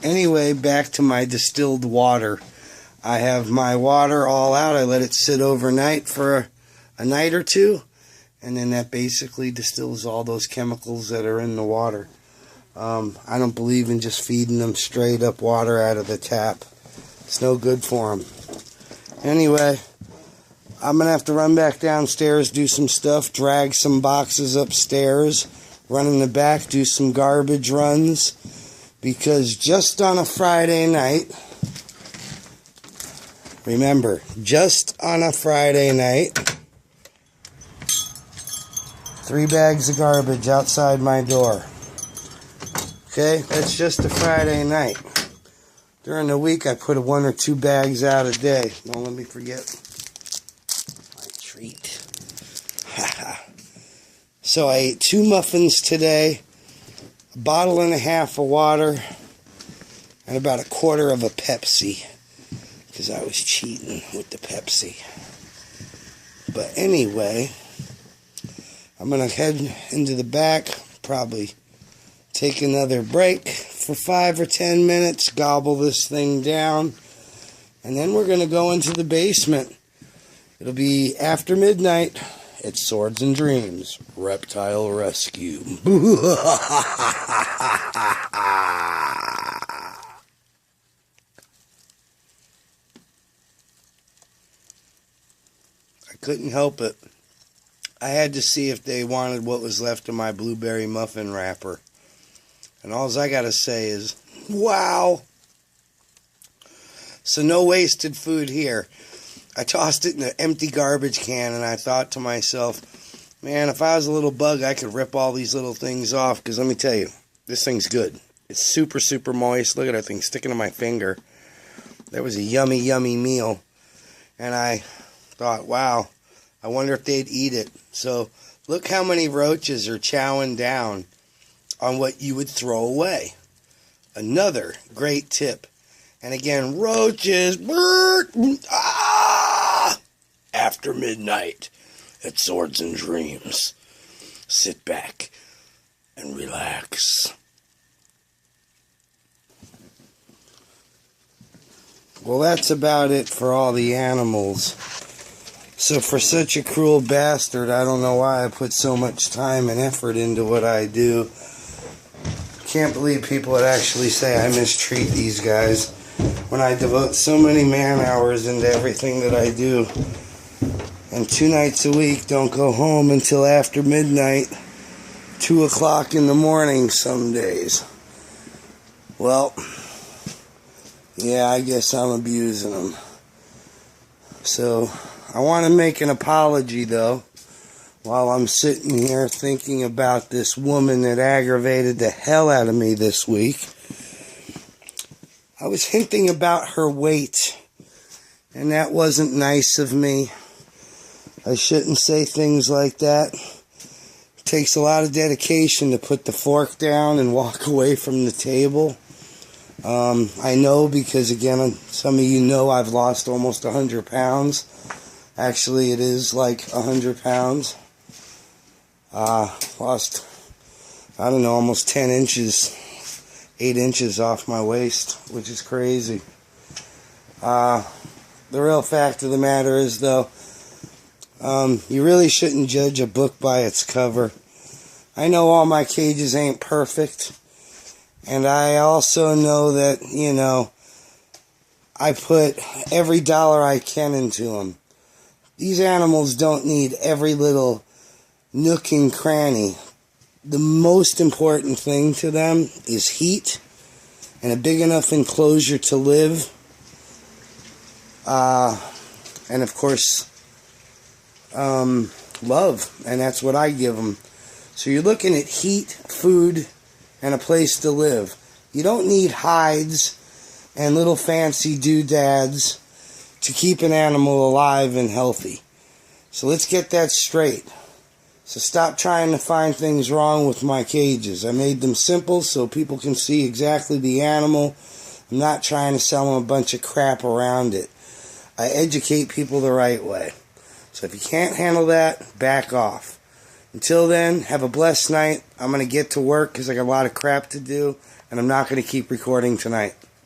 Anyway, back to my distilled water. I have my water all out. I let it sit overnight for a night or two, and then that basically distills all those chemicals that are in the water. I don't believe in just feeding them straight up water out of the tap. It's no good for them. Anyway, I'm going to have to run back downstairs, do some stuff, drag some boxes upstairs, run in the back, do some garbage runs, because just on a Friday night, remember, just on a Friday night, 3 bags of garbage outside my door. Okay, that's just a Friday night. During the week, I put 1 or 2 bags out a day. Don't let me forget my treat. So I ate 2 muffins today, a bottle and a half of water, and about a quarter of a Pepsi, because I was cheating with the Pepsi. But anyway, I'm going to head into the back, probably take another break for 5 or 10 minutes, gobble this thing down, and then we're going to go into the basement. It'll be after midnight at Swords and Dreams Reptile Rescue. I couldn't help it. I had to see if they wanted what was left of my blueberry muffin wrapper. And all I gotta say is, wow! So no wasted food here. I tossed it in an empty garbage can, and I thought to myself, man, if I was a little bug, I could rip all these little things off, because let me tell you, this thing's good. It's super, super moist. Look at that thing sticking to my finger. That was a yummy, yummy meal. And I thought, wow, I wonder if they'd eat it. So look how many roaches are chowing down on what you would throw away. Another great tip. And again, roaches, after midnight at Swords and Dreams. Sit back and relax. Well, that's about it for all the animals. So for such a cruel bastard, I don't know why I put so much time and effort into what I do. Can't believe people would actually say I mistreat these guys when I devote so many man hours into everything that I do. And 2 nights a week, don't go home until after midnight, 2 o'clock in the morning some days. Well, yeah, I guess I'm abusing them. So I want to make an apology, though, while I'm sitting here thinking about this woman that aggravated the hell out of me this week. I was hinting about her weight, and that wasn't nice of me. I shouldn't say things like that. It takes a lot of dedication to put the fork down and walk away from the table. I know because, again, some of you know I've lost almost 100 pounds. Actually, it is like 100 pounds. Lost, I don't know, almost 10 inches, 8 inches off my waist, which is crazy. The real fact of the matter is, though, you really shouldn't judge a book by its cover. I know all my cages ain't perfect, and I also know that, you know, I put every dollar I can into them. These animals don't need every little nook and cranny. The most important thing to them is heat and a big enough enclosure to live. And of course, love. And that's what I give them. So you're looking at heat, food, and a place to live. You don't need hides and little fancy doodads to keep an animal alive and healthy. So let's get that straight. So stop trying to find things wrong with my cages. I made them simple so people can see exactly the animal. I'm not trying to sell them a bunch of crap around it. I educate people the right way. So if you can't handle that, back off. Until then, have a blessed night. I'm going to get to work because I got a lot of crap to do. and I'm not going to keep recording tonight.